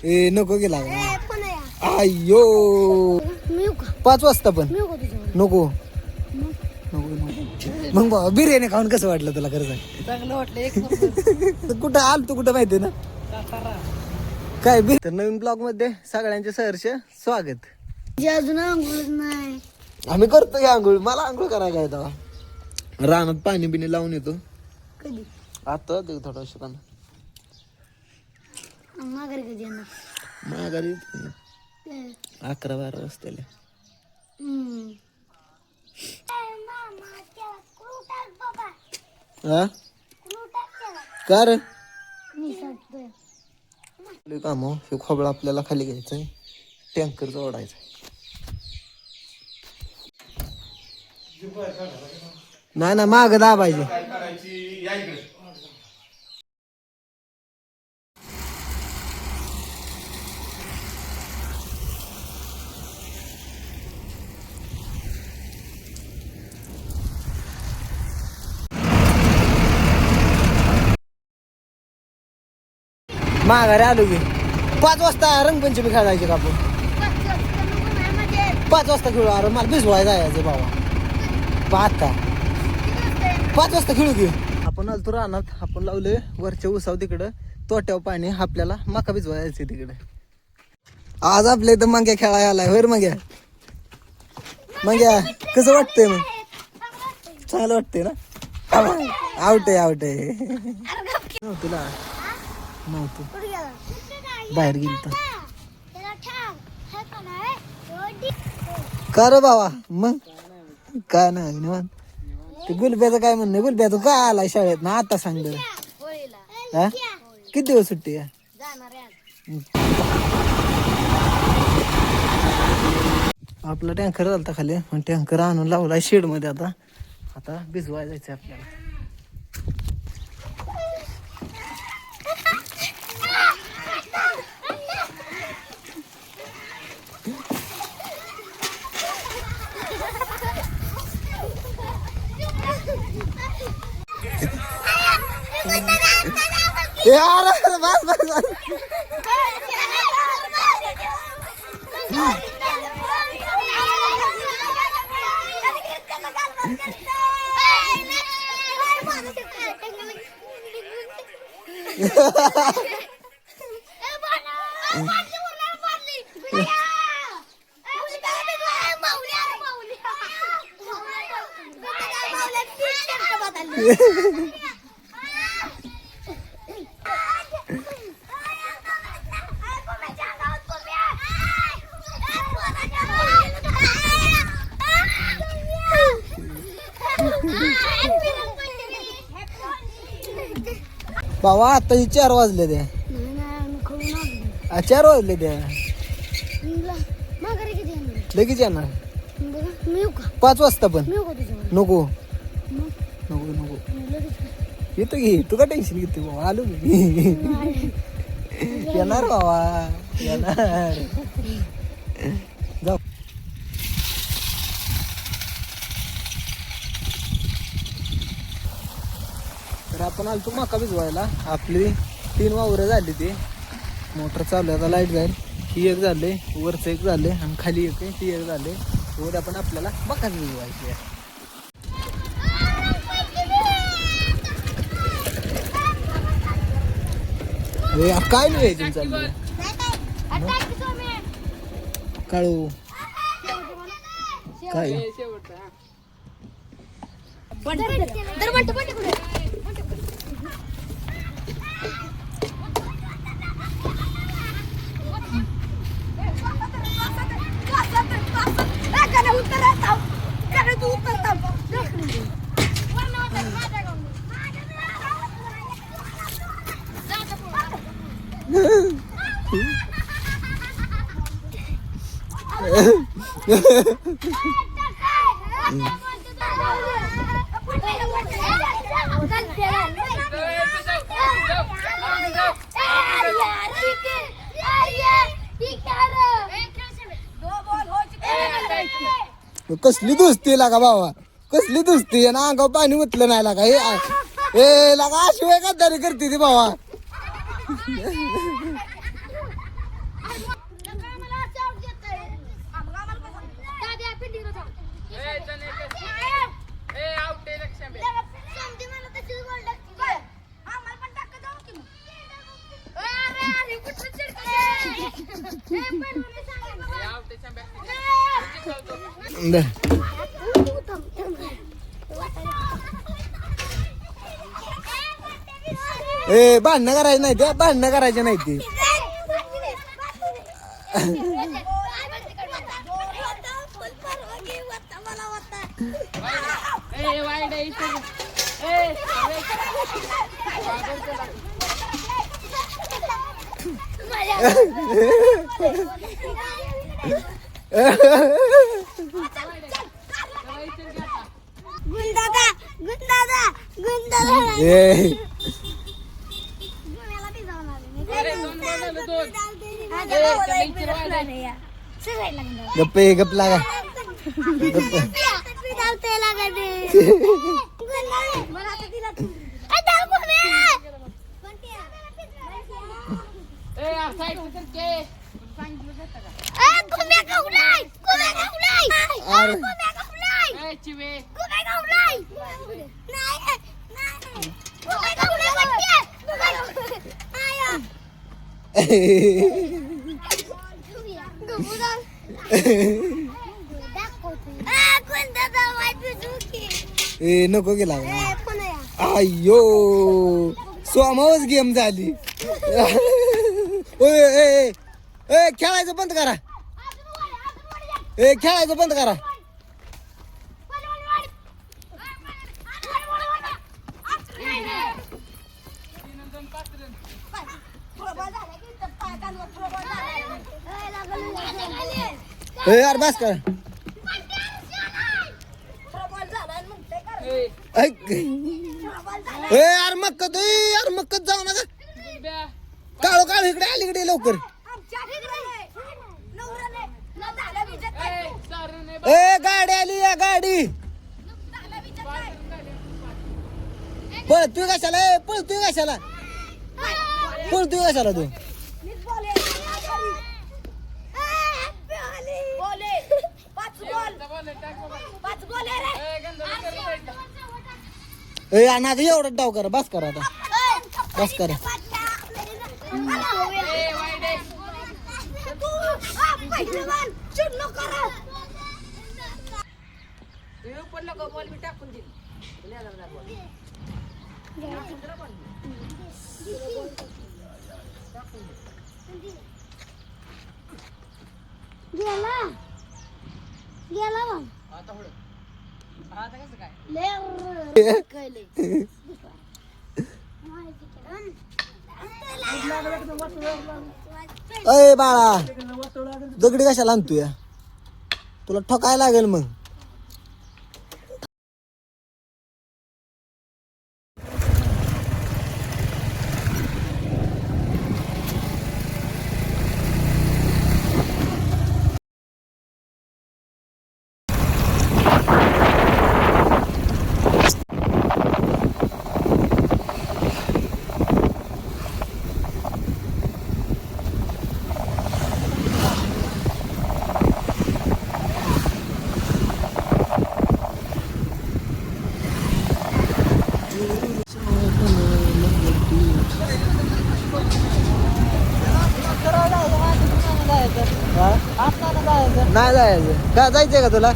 ए नको गेला अय्यो 5 वाजता पण नको मग बाबा बिर्याणी खाऊन कसं वाटलं तुला खरं सांग? चांगलं वाटलं एक नंबर. कुठं आल तू कुठं माहितीये ना काय तर नवीन ब्लॉग मध्ये सगळ्यांचे सहर्ष स्वागत. अजून आंघोळच नाही. आम्ही करतो की आंघोळ. मला आंघोळ करायला काय तेव्हा रानात पाणी बिणी लावून येतो. कधी आता ते थोडं शिकाना माघारी कधी येणार? माघारी 11-12 वाजता. हा का रे काम हे खोबळं आपल्याला खाली घ्यायचंय. टँकर जोडायचा. नाही ना माग दाबायचे. माघारी आलो की 5 वाजता रंगपंचमी खेळायची का आपण? 5 वाजता खेळू. अरे मला भिजवायला जायचं बाबा. आता 5 वाजता खेळू की आपण. आलतो रानात. आपण लावले वरच्या उसाव तिकडं तोट्यावर पाणी. आपल्याला मका भिजवायचं तिकडे. आज आपल्या इथं मंग्या खेळायला आलाय. होय मंग्या. मंग्या कसं वाटतंय मग? चांगलं वाटतंय ना? आउट आहे तुला नव्हतं बाहेर गेली तर का रे बाबा? मग काय नाही निवांत. ते गुलब्याचं काय म्हणणं? गुलब्या तू काय आलाय शाळेत ना आता सांग बरं. हा किती दिवस सुट्टी आहे? आपला टँकर झालता खाली. टँकर आणून लावलाय शेड मध्ये. आता भिजवायला जायचं आपल्याला. यार बस बाबा आता 4 वाजले. ते 4 वाजले. ते लगेच येणार 5 वाजता पण नको येतो की. तू का टेन्शन घेते बाबा? आलो मी. येणार बाबा येणार. जाऊ. तर आपण आलतो मका भिजवायला. आपली 3 वावरं झाली. ती मोटर चालू आहे. आता लाईट जाईल. ही एक झाले, वरचं एक झाले आणि खाली एक आहे. ती एक झाले. वर आपण आपल्याला मका भिजवायची आहे. काय नाही तुमचं काळू काय कसली दोस्ती लागा बाबा, कसली दोस्ती ना. अंगावर पाणी उतलं नाही लागा. हे लागा शिवाय गद्दारी करते ती बाबा. ए भांडणं करायचं नाही ते, भांडणं करायचे नाही ते. गुंदादा गुंदादा गुंदादा ए गप्प ये, गप लागा गप्प. ए नको गेला अय्यो सोमावच गेम झाली. ओय, ए, ए, खेळायचं बंद करा. ए खेळायचं बंद करा. ए यार बस कर. ए यार मक्कत, यार मक्कत जाऊ नका. काळो काळ इकडे अलीकडे लवकर. ए गाडी आली या गाडी. पळतोय कशाला, पळतोय कशाला, पळतोय कशाला तू. ए आणि आता एवढं डाव करा, बस करा आता, बस करा. गेला गेला मग अय बाळा दगडी कशाला आणतोय, तुला ठोकायला लागेल मग. नाही जायचं का, जायचंय का तुला.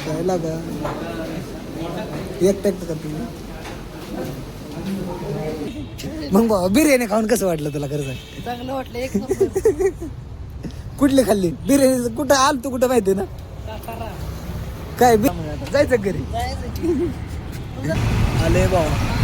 काय लागा एकटं का तुम्ही. मग बाबा बिर्याणी खाऊन कसं वाटलं तुला, खरं सांग. चांगलं वाटलं एक नंबर. कुठली खाल्ली बिर्याणी, कुठं आल तू, कुठं माहिती ना काय. जायचं घरी आले बाबा.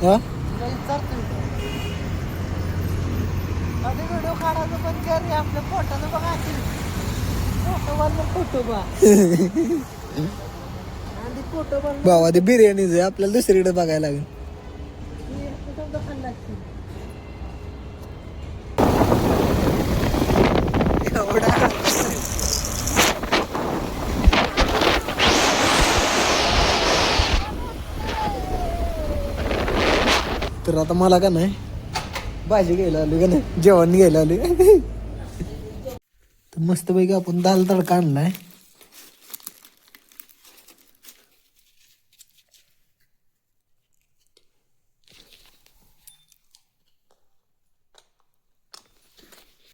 हा तुला विचारतोय का? आधी व्हिडिओ काढायचं पण कर रे, आपल्या फोटोनं बघा फोटो बा आधी फोटो बघ भावा ते बिर्याणीच आहे आपल्याला दुसरीकडे बघायला लागेल. एवढा तर आता मला का नाही भाजी घ्यायला आली का नाही जेवण घ्यायला आली. तर मस्तपैकी आपण दाल तडका आणलाय.